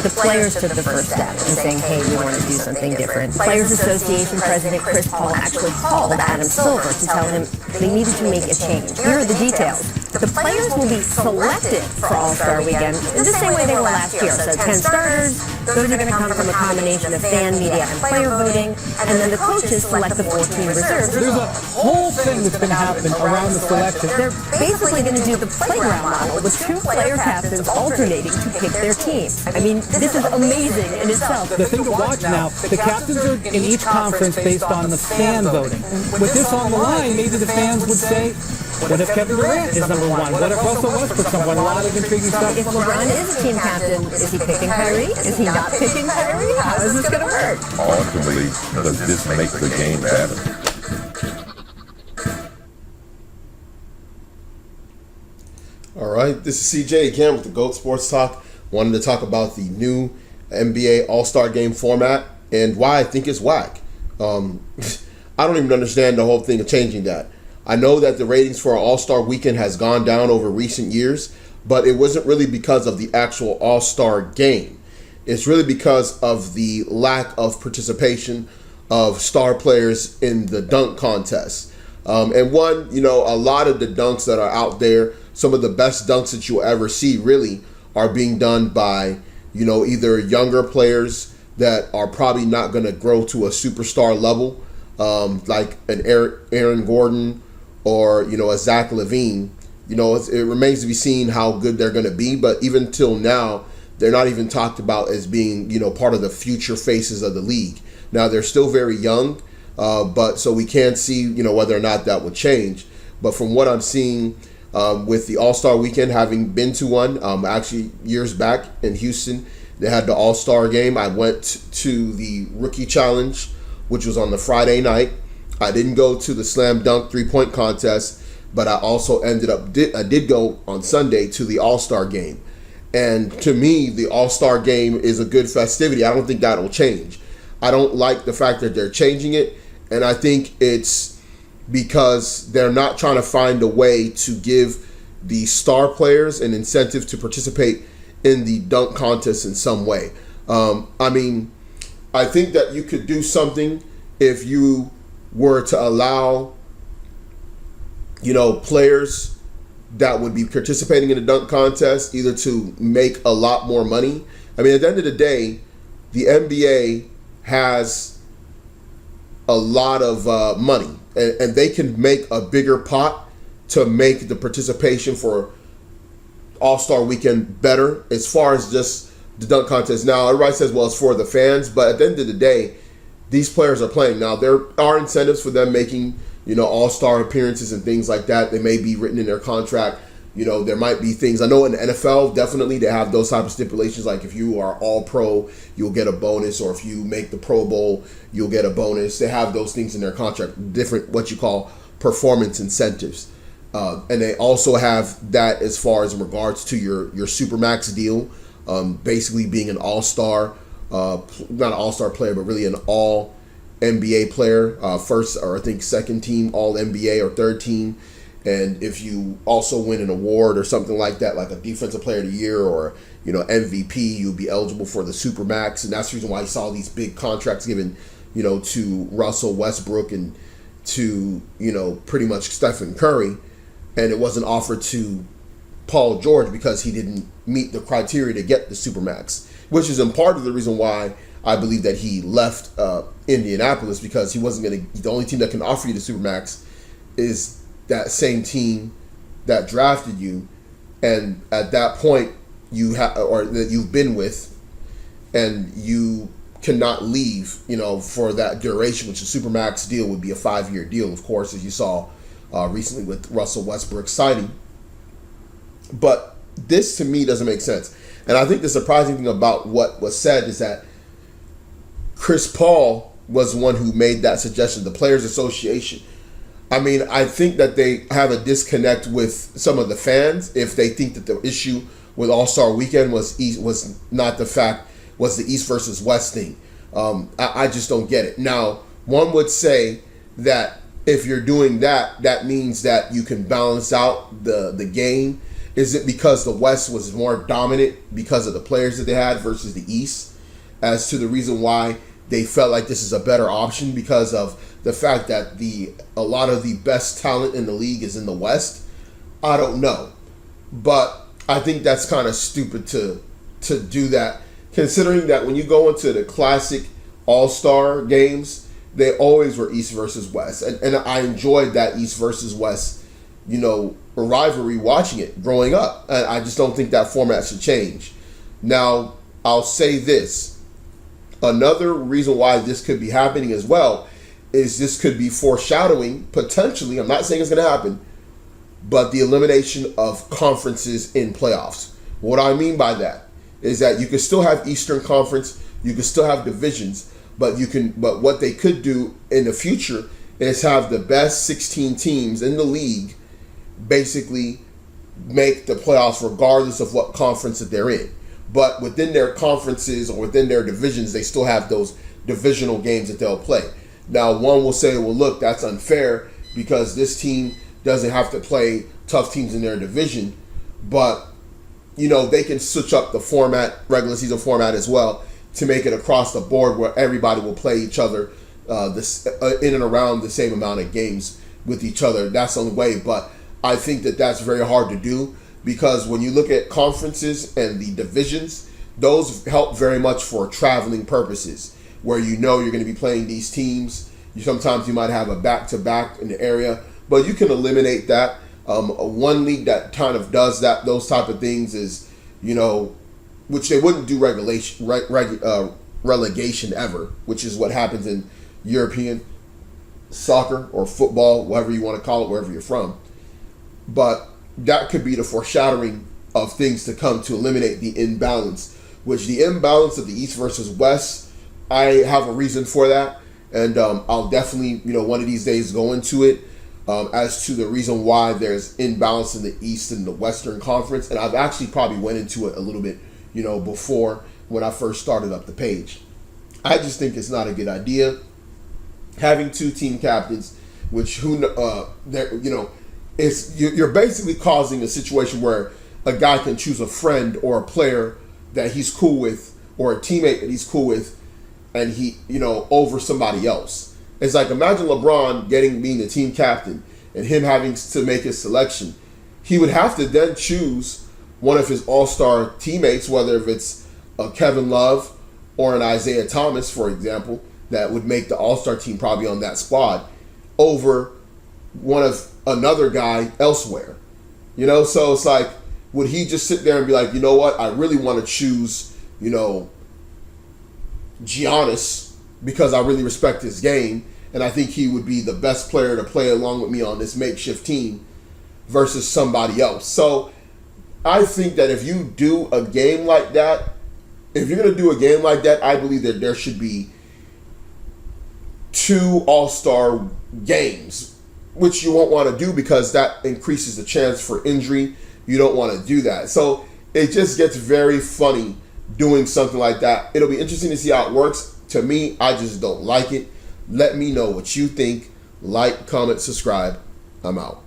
the players took the first step in saying, hey, we want to do something different. Players Association President Chris Paul actually called Adam Silver to tell him they needed to make a change. Here are the details. The players will be selected for All-Star Weekend in the same way they were last year. So 10 starters, those are going to come from a combination of fan, media, and player voting, and then the coaches select the 14 reserves. There's a whole thing that's been happening around the selection. They're basically going to do the playground model with 2 player captains alternating to pick their team. I mean, this is amazing in itself. The thing to watch now, the captains are in each conference based on the fan voting. With this on the line, maybe the fans would say, what if Kevin Durant is number 1? What if Russell Westbrook's number 1? A lot of intriguing stuff. If LeBron is a team captain, is he picking Kyrie? Is he not picking Kyrie? How is this going to work? Ultimately, does this make the game better? All right, this is CJ again with the GOAT Sports Talk. Wanted to talk about the new NBA All-Star Game format and why I think it's whack. I don't even understand the whole thing of changing that. I know that the ratings for our All-Star Weekend has gone down over recent years, but it wasn't really because of the actual All-Star Game. It's really because of the lack of participation of star players in the dunk contest. And a lot of the dunks that are out there, some of the best dunks that you'll ever see really are being done by, either younger players that are probably not going to grow to a superstar level, like an Aaron Gordon or, a Zach LaVine. It remains to be seen how good they're going to be, but even till now, they're not even talked about as being, part of the future faces of the league. Now, they're still very young, but so we can't see, whether or not that would change. But from what I'm seeing with the All-Star Weekend, having been to one, actually years back in Houston, they had the All-Star Game. I went to the Rookie Challenge, which was on the Friday night. I didn't go to the Slam Dunk three-point contest, but I also I did go on Sunday to the All-Star Game. And to me, the All-Star Game is a good festivity. I don't think that'll change. I don't like the fact that they're changing it, and I think it's because they're not trying to find a way to give the star players an incentive to participate in the dunk contest in some way. I think that you could do something if you were to allow, players that would be participating in a dunk contest either to make a lot more money. At the end of the day, the NBA has a lot of money, and they can make a bigger pot to make the participation for All-Star Weekend better as far as just the dunk contest. Now, everybody says, well, it's for the fans, but at the end of the day, these players are playing. Now, there are incentives for them making, all-star appearances and things like that. They may be written in their contract. There might be things. I know in the NFL, definitely they have those type of stipulations. Like if you are all-pro, you'll get a bonus, or if you make the Pro Bowl, you'll get a bonus. They have those things in their contract, different what you call performance incentives. And they also have that as far as in regards to your Supermax deal, basically being an all-star, not an all-star player, but really an all-NBA player, first or I think second team all-NBA or third team. And if you also win an award or something like that, like a Defensive Player of the Year or, MVP, you'll be eligible for the Supermax. And that's the reason why you saw these big contracts given, to Russell Westbrook and to, pretty much Stephen Curry. And it wasn't offered to Paul George because he didn't meet the criteria to get the Supermax, which is in part of the reason why I believe that he left Indianapolis, because he wasn't going to. The only team that can offer you the Supermax is that same team that drafted you, and at that point you have, or that you've been with, and you cannot leave, for that duration, which a Supermax deal would be a 5-year deal, of course, as you saw recently with Russell Westbrook signing. But this to me doesn't make sense. And I think the surprising thing about what was said is that Chris Paul was the one who made that suggestion, the Players Association. I think that they have a disconnect with some of the fans if they think that the issue with All-Star Weekend was the East versus West thing. I just don't get it. Now, one would say that if you're doing that, that means that you can balance out the game Is it because the West was more dominant because of the players that they had versus the East? As to the reason why they felt like this is a better option because of the fact that a lot of the best talent in the league is in the West? I don't know. But I think that's kind of stupid to do that, considering that when you go into the classic All-Star games, they always were East versus West. And I enjoyed that East versus West, rivalry watching it growing up. And I just don't think that format should change. Now, I'll say this. Another reason why this could be happening as well is this could be foreshadowing, potentially, I'm not saying it's going to happen, but the elimination of conferences in playoffs. What I mean by that is that you can still have Eastern Conference, you can still have divisions, but what they could do in the future is have the best 16 teams in the league basically make the playoffs regardless of what conference that they're in. But within their conferences or within their divisions, they still have those divisional games that they'll play. Now, one will say, well, look, that's unfair because this team doesn't have to play tough teams in their division. But, they can switch up the format, regular season format as well, to make it across the board where everybody will play each other in and around the same amount of games with each other. That's the only way. But I think that that's very hard to do because when you look at conferences and the divisions, those help very much for traveling purposes where you're going to be playing these teams. Sometimes you might have a back-to-back in the area, but you can eliminate that. One league that kind of does those type of things is, which they wouldn't do relegation ever, which is what happens in European soccer or football, whatever you want to call it, wherever you're from. But that could be the foreshadowing of things to come to eliminate the imbalance, which the imbalance of the East versus West, I have a reason for that. And I'll definitely, one of these days go into it as to the reason why there's imbalance in the East and the Western Conference. And I've actually probably went into it a little bit, before when I first started up the page. I just think it's not a good idea. Having two team captains, which you're basically causing a situation where a guy can choose a friend or a player that he's cool with or a teammate that he's cool with and he, over somebody else. It's like imagine LeBron being the team captain and him having to make his selection. He would have to then choose one of his all-star teammates, whether if it's a Kevin Love or an Isaiah Thomas, for example, that would make the all-star team probably on that squad over one of another guy elsewhere. So it's like, would he just sit there and be like, you know what, I really want to choose, Giannis because I really respect his game and I think he would be the best player to play along with me on this makeshift team versus somebody else. So I think that if you do a game like that, I believe that there should be 2 all-star games, which you won't want to do because that increases the chance for injury. You don't want to do that. So it just gets very funny doing something like that. It'll be interesting to see how it works. To me, I just don't like it. Let me know what you think. Like, comment, subscribe. I'm out.